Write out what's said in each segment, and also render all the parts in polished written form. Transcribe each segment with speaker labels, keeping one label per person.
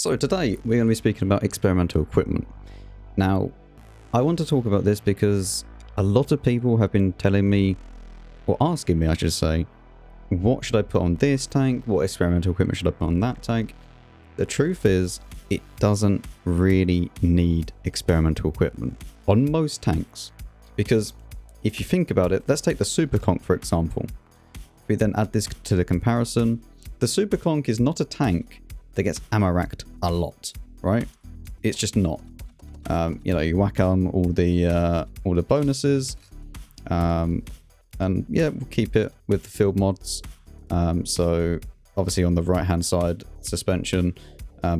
Speaker 1: So today we're going to be speaking about experimental equipment. Now, I want to talk about this because a lot of people have been telling me, or asking me I should say, what should I put on this tank? What experimental equipment should I put on that tank? The truth is, it doesn't really need experimental equipment on most tanks. Because if you think about it, let's take the Super Conch for example. If we then add this to the comparison, the Super Conch is not a tank that gets ammo racked a lot, right? It's just not. You know, you whack on all the bonuses, and yeah, we'll keep it with the field mods. So obviously on the right hand side, suspension,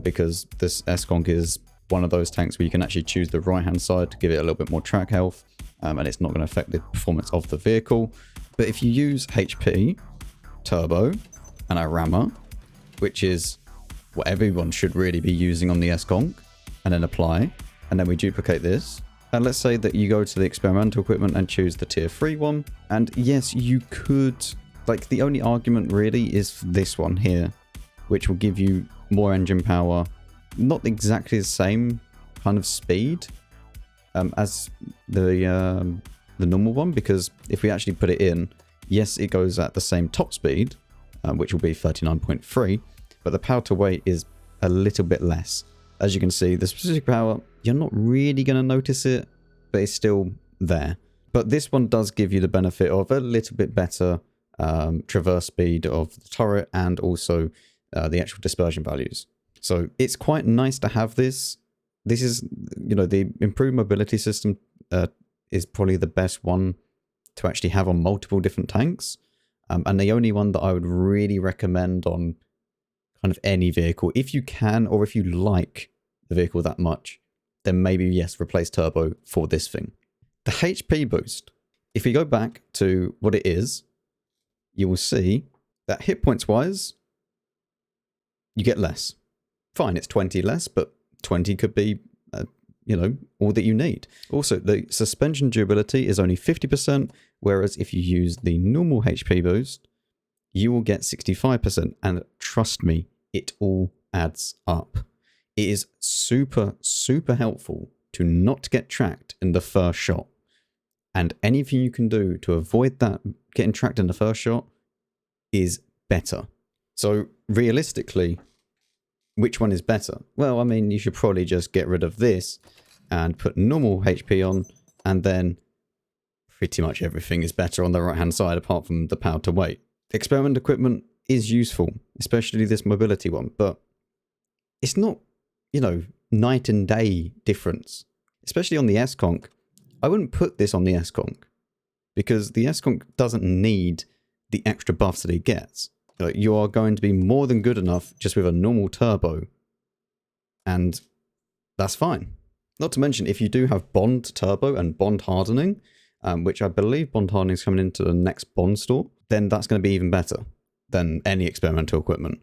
Speaker 1: because this S-Conch is one of those tanks where you can actually choose the right hand side to give it a little bit more track health, and it's not going to affect the performance of the vehicle. But if you use HP, turbo, and a rammer, which is what everyone should really be using on the S-Conch, and then apply, and then we duplicate this, and let's say that you go to the experimental equipment and choose the tier 3 one, and yes, you could, like, the only argument really is this one here, which will give you more engine power, not exactly the same kind of speed as the normal one, because if we actually put it in, yes, it goes at the same top speed, which will be 39.3, but the power to weight is a little bit less. As you can see, the specific power, you're not really going to notice it, but it's still there. But this one does give you the benefit of a little bit better traverse speed of the turret and also the actual dispersion values. So it's quite nice to have this. This is, you know, the improved mobility system is probably the best one to actually have on multiple different tanks. And the only one that I would really recommend on kind of any vehicle, if you can, or if you like the vehicle that much, then maybe, yes, replace turbo for this thing. The HP boost, if we go back to what it is, you will see that hit points wise, you get less. Fine, it's 20 less, but 20 could be, you know, all that you need. Also, the suspension durability is only 50%, whereas if you use the normal HP boost, you will get 65%, and trust me, it all adds up. It is super, super helpful to not get tracked in the first shot, and anything you can do to avoid that getting tracked in the first shot is better. So realistically, which one is better? Well, I mean, you should probably just get rid of this and put normal HP on, and then pretty much everything is better on the right hand side apart from the power to weight. Experiment equipment is useful, especially this mobility one, but it's not, you know, night and day difference. Especially on the S-Conch, I wouldn't put this on the S-Conch because the S-Conch doesn't need the extra buffs that it gets. You are going to be more than good enough just with a normal turbo, and that's fine. Not to mention, if you do have Bond Turbo and Bond Hardening, which I believe Bond Hardening is coming into the next Bond store, then that's going to be even better than any experimental equipment.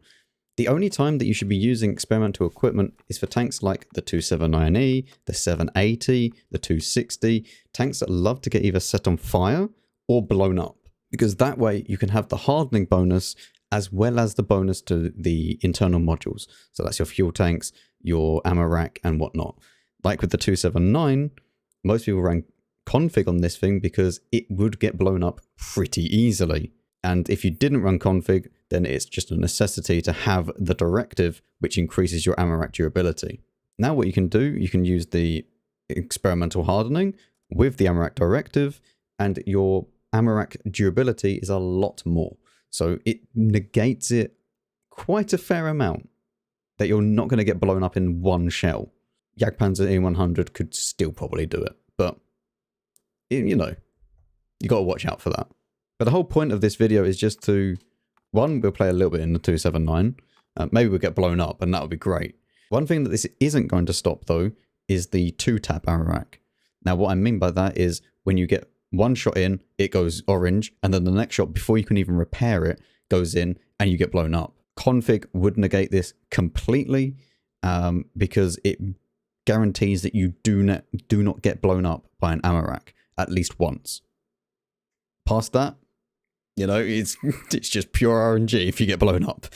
Speaker 1: The only time that you should be using experimental equipment is for tanks like the 279E, the 780, the 260, tanks that love to get either set on fire or blown up, because that way you can have the hardening bonus as well as the bonus to the internal modules. So that's your fuel tanks, your ammo rack, and whatnot. Like with the 279, most people ran config on this thing because it would get blown up pretty easily. And if you didn't run config, then it's just a necessity to have the directive, which increases your ammo rack durability. Now what you can do, you can use the experimental hardening with the ammo rack directive, and your ammo rack durability is a lot more. So it negates it quite a fair amount that you're not going to get blown up in one shell. Jagdpanzer E100 could still probably do it, but you know, you got to watch out for that. But the whole point of this video is just to, one, we'll play a little bit in the 279. Maybe we'll get blown up, and that would be great. One thing that this isn't going to stop, though, is the 2-tap ammo rack. Now, what I mean by that is when you get one shot in, it goes orange, and then the next shot, before you can even repair it, goes in, and you get blown up. Config would negate this completely, because it guarantees that you do not get blown up by an ammo rack at least once. Past that, you know, it's just pure RNG if you get blown up.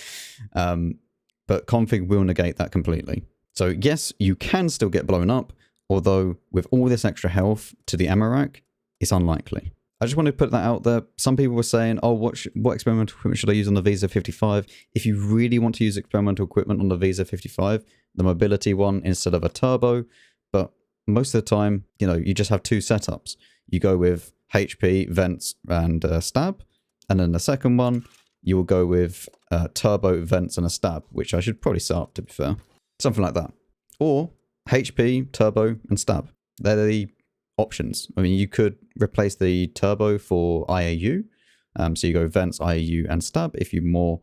Speaker 1: but config will negate that completely. So yes, you can still get blown up, although with all this extra health to the ammo rack, it's unlikely. I just wanted to put that out there. Some people were saying, oh, what experimental equipment should I use on the Visa 55? If you really want to use experimental equipment on the Visa 55, the mobility one instead of a turbo, but most of the time, you know, you just have two setups. You go with HP, vents, and stab, and then the second one, you will go with turbo, vents, and a stab, which I should probably set up, to be fair. Something like that. Or HP, turbo, and stab. They're the options. I mean, you could replace the turbo for IAU. So you go vents, IAU, and stab if you're more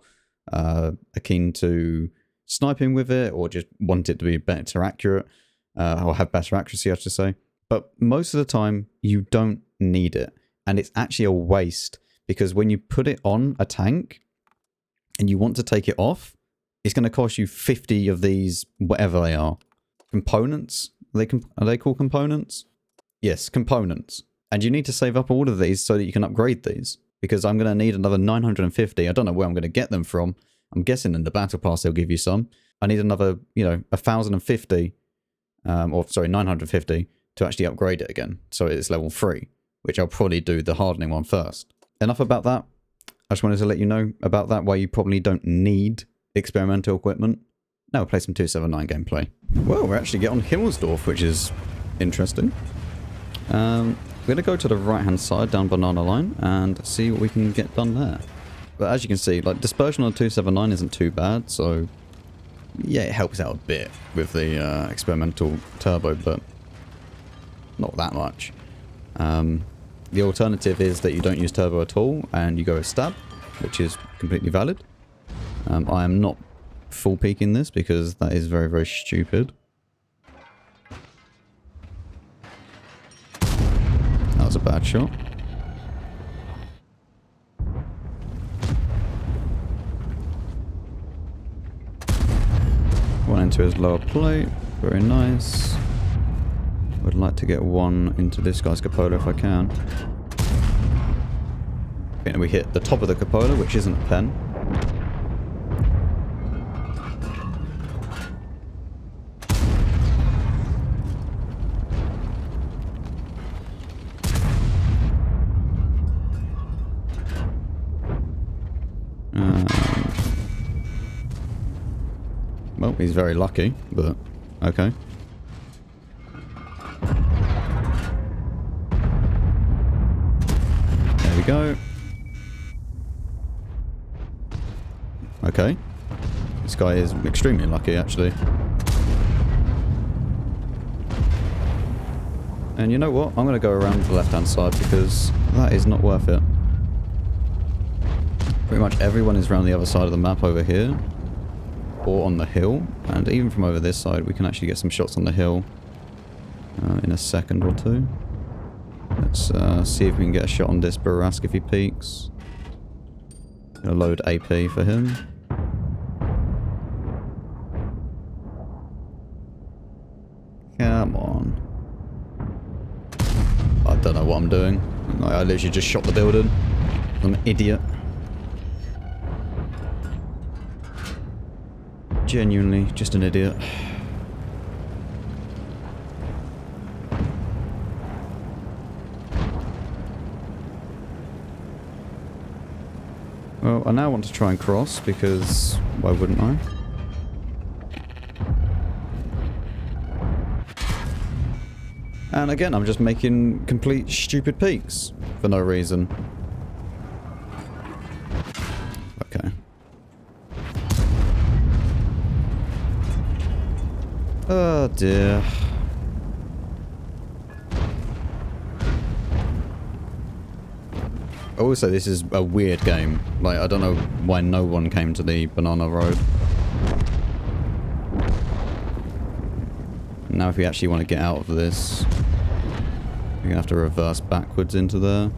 Speaker 1: akin to sniping with it, or just want it to be better accurate, or have better accuracy, I should say. But most of the time, you don't need it. And it's actually a waste, because when you put it on a tank and you want to take it off, it's going to cost you 50 of these, whatever they are. Components? Are they called components? Yes, components. And you need to save up all of these so that you can upgrade these. Because I'm going to need another 950. I don't know where I'm going to get them from. I'm guessing in the battle pass they'll give you some. I need another, 1,050, 950 to actually upgrade it again. So it's level 3, which I'll probably do the hardening one first. Enough about that. I just wanted to let you know about that, why you probably don't need experimental equipment. Now we'll play some 279 gameplay. Well, we're actually getting on Himmlesdorf, which is interesting. We're going to go to the right-hand side down Banana Line and see what we can get done there. But as you can see, like, dispersion on 279 isn't too bad, so yeah, it helps out a bit with the experimental turbo, but not that much. The alternative is that you don't use turbo at all and you go with stab, which is completely valid. I am not full peeking this because that is very, very stupid. That was a bad shot. One into his lower plate. Very nice. Would like to get one into this guy's cupola if I can. Okay, we hit the top of the cupola, which isn't a pen. Well, he's very lucky, but okay. There we go. Okay. This guy is extremely lucky, actually. And you know what? I'm going to go around the left-hand side because that is not worth it. Pretty much everyone is around the other side of the map over here. Or on the hill. And even from over this side, we can actually get some shots on the hill in a second or two. Let's see if we can get a shot on this Barask if he peeks. Gonna load AP for him. Come on. I don't know what I'm doing. I literally just shot the building. I'm an idiot. Genuinely, just an idiot. Well, I now want to try and cross because why wouldn't I? And again, I'm just making complete stupid peaks for no reason. Okay. Oh dear. Also, this is a weird game. Like, I don't know why no one came to the banana road. Now if we actually want to get out of this, we're going to have to reverse backwards into there.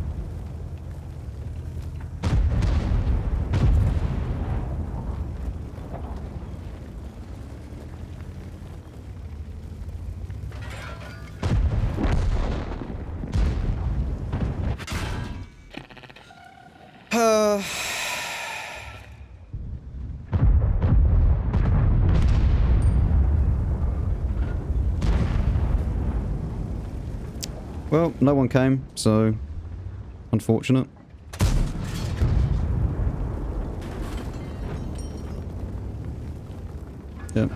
Speaker 1: Well, no one came, so unfortunate. Yeah.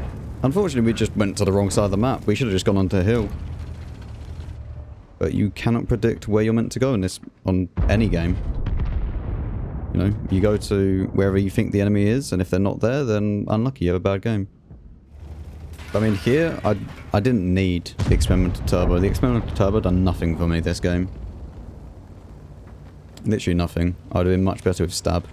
Speaker 1: Unfortunately, we just went to the wrong side of the map. We should have just gone onto a hill. But you cannot predict where you're meant to go in this, on any game. You know, you go to wherever you think the enemy is, and if they're not there, then unlucky, you have a bad game. I mean, here, I didn't need the experimental turbo. The experimental turbo done nothing for me this game. Literally nothing. I would have been much better with stab.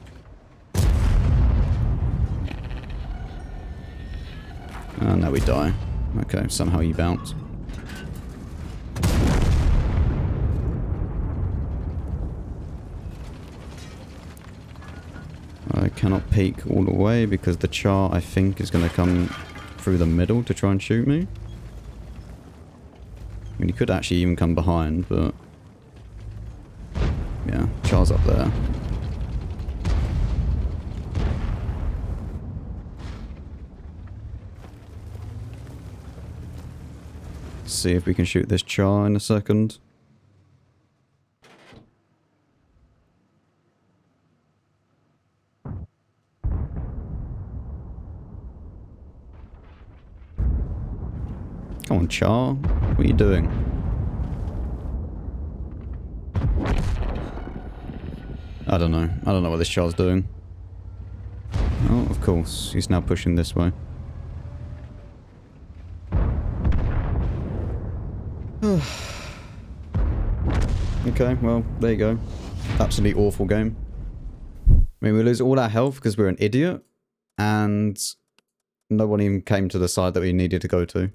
Speaker 1: And now we die. Okay, somehow you bounce. I cannot peek all the way because the char, I think, is going to come through the middle to try and shoot me. I mean, he could actually even come behind, but... yeah, char's up there. See if we can shoot this char in a second. Come on, char. What are you doing? I don't know. I don't know what this char's doing. Oh, of course. He's now pushing this way. Okay, well, there you go. Absolutely awful game. I mean, we lose all our health because we're an idiot, and no one even came to the side that we needed to go to.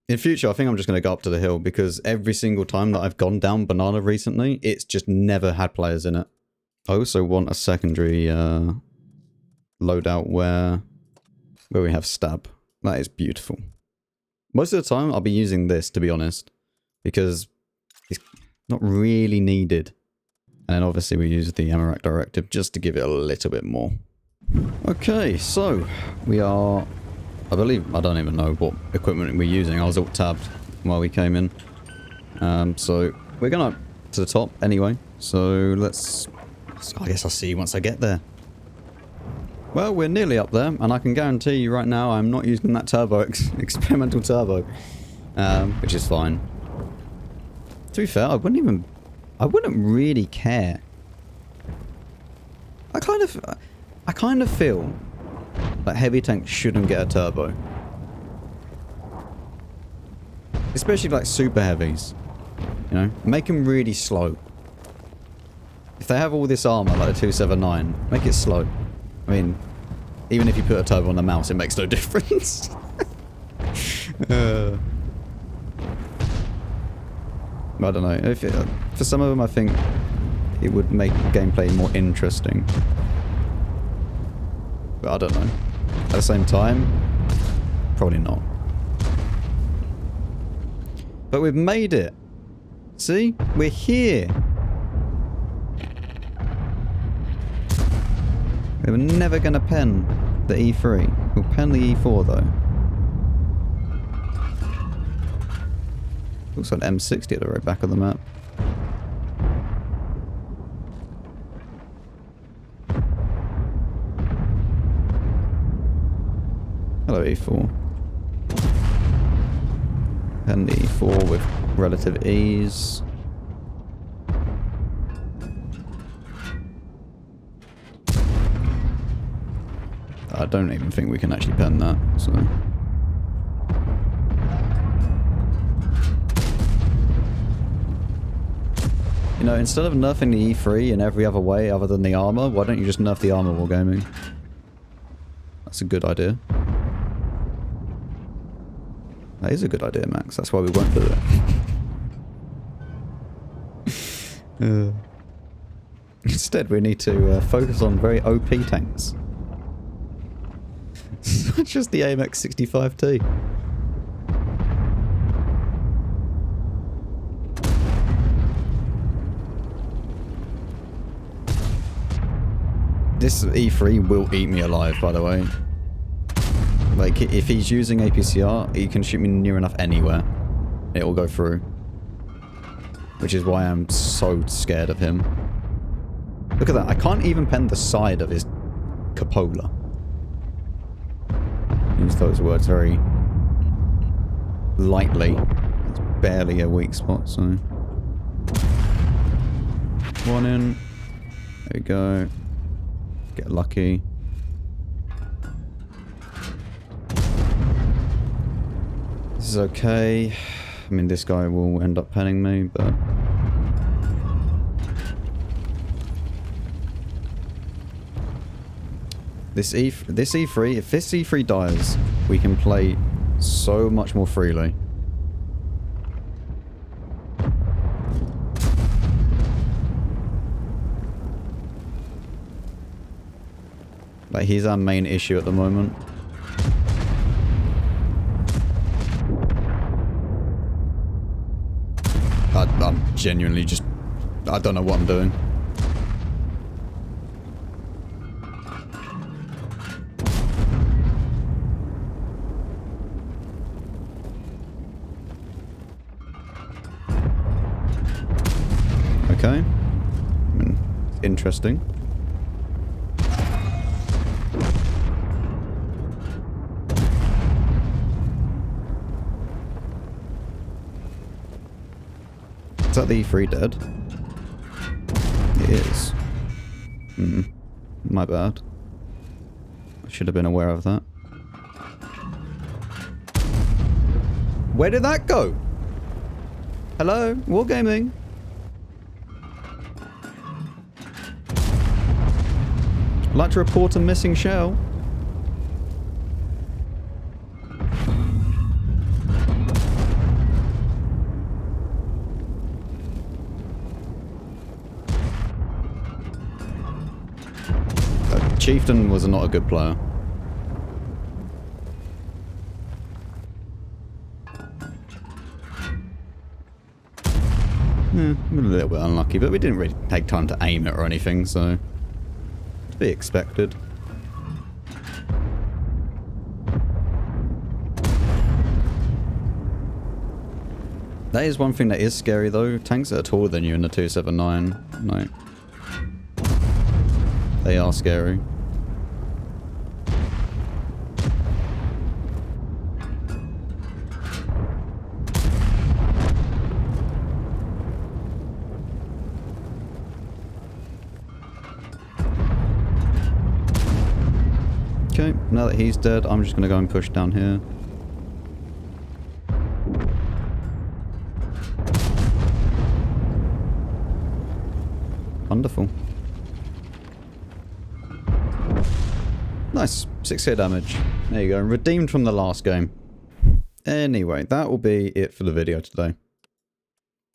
Speaker 1: In future, I think I'm just going to go up to the hill, because every single time that I've gone down Banana recently, it's just never had players in it. I also want a secondary loadout where we have stab. That is beautiful. Most of the time, I'll be using this, to be honest, because it's not really needed. And then obviously we use the Amarak Directive just to give it a little bit more. Okay, so we are... I believe, I don't even know what equipment we're using. I was alt tabbed while we came in. So we're going up to the top anyway. So let's... I guess I'll see you once I get there. Well, we're nearly up there, and I can guarantee you right now I'm not using that turbo, experimental turbo, which is fine. To be fair, I wouldn't really care. I kind of feel like heavy tanks shouldn't get a turbo. Especially like super heavies. You know, make them really slow. If they have all this armor like the 279, make it slow. I mean, even if you put a turbo on the mouse, it makes no difference. I don't know. For some of them, I think it would make gameplay more interesting. But I don't know. At the same time, probably not. But we've made it. See? We're here. We're never going to pen the E3. We'll pen the E4 though. Looks like an M60 at the very back of the map. Hello E4. Pen the E4 with relative ease. I don't even think we can actually pen that, so... You know, instead of nerfing the E3 in every other way other than the armor, why don't you just nerf the armor wargaming? That's a good idea. That is a good idea, Max. That's why we won't do it. Instead, we need to focus on very OP tanks. Such as the AMX 65T. This E3 will eat me alive, by the way. Like, if he's using APCR, he can shoot me near enough anywhere. It will go through. which is why I'm so scared of him. Look at that. I can't even pen the side of his cupola. Use those words very lightly. It's barely a weak spot, so... One in. There we go. Get lucky. This is okay. I mean, this guy will end up penning me, but... This E3, if this E3 dies, we can play so much more freely. Like, he's our main issue at the moment. I'm genuinely just... I don't know what I'm doing. Okay. I mean, interesting. Is that the E3 dead? It is. My bad. I should have been aware of that. Where did that go? Hello? Wargaming? I'd like to report a missing shell. Chieftain was not a good player. Yeah, a little bit unlucky, but we didn't really take time to aim it or anything, so... to be expected. That is one thing that is scary though. Tanks that are taller than you in the 279, like... they are scary. Okay, now that he's dead, I'm just going to go and push down here. Wonderful. Nice. 6k damage. There you go. Redeemed from the last game. Anyway, that will be it for the video today.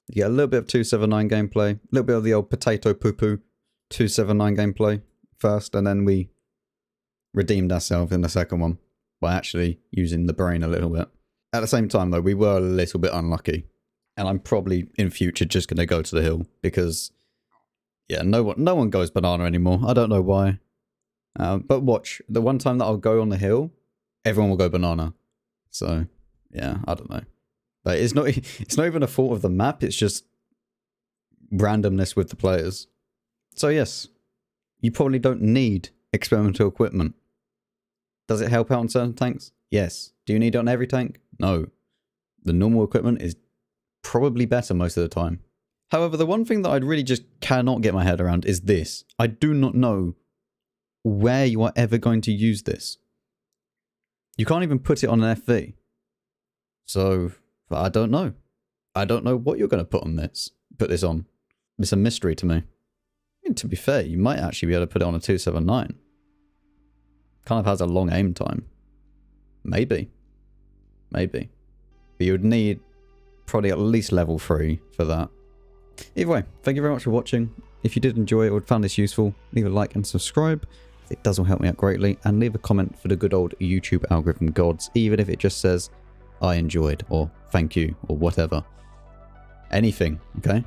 Speaker 1: You get a little bit of 279 gameplay. A little bit of the old potato poo-poo 279 gameplay first, and then we redeemed ourselves in the second one by actually using the brain a little bit. At the same time, though, we were a little bit unlucky. And I'm probably, in future, just going to go to the hill. Because, yeah, no one goes banana anymore. I don't know why. But watch, the one time that I'll go on the hill, everyone will go banana. So, yeah, I don't know. But it's not even a fault of the map, it's just randomness with the players. So yes, you probably don't need experimental equipment. Does it help out on certain tanks? Yes. Do you need it on every tank? No. The normal equipment is probably better most of the time. However, the one thing that I really just cannot get my head around is this. I do not know where you are ever going to use this. You can't even put it on an FV. So, I don't know. I don't know what you're going to put this on. It's a mystery to me. I mean, to be fair, you might actually be able to put it on a 279. Kind of has a long aim time. Maybe. Maybe. But you would need probably at least level 3 for that. Either way, thank you very much for watching. If you did enjoy it or found this useful, leave a like and subscribe. It does all help me out greatly. And leave a comment for the good old YouTube algorithm gods, even if it just says, I enjoyed, or thank you, or whatever. Anything, okay?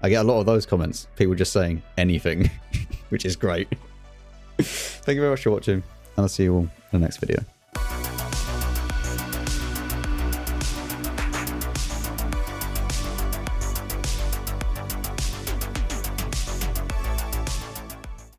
Speaker 1: I get a lot of those comments. People just saying anything, which is great. Thank you very much for watching, and I'll see you all in the next video.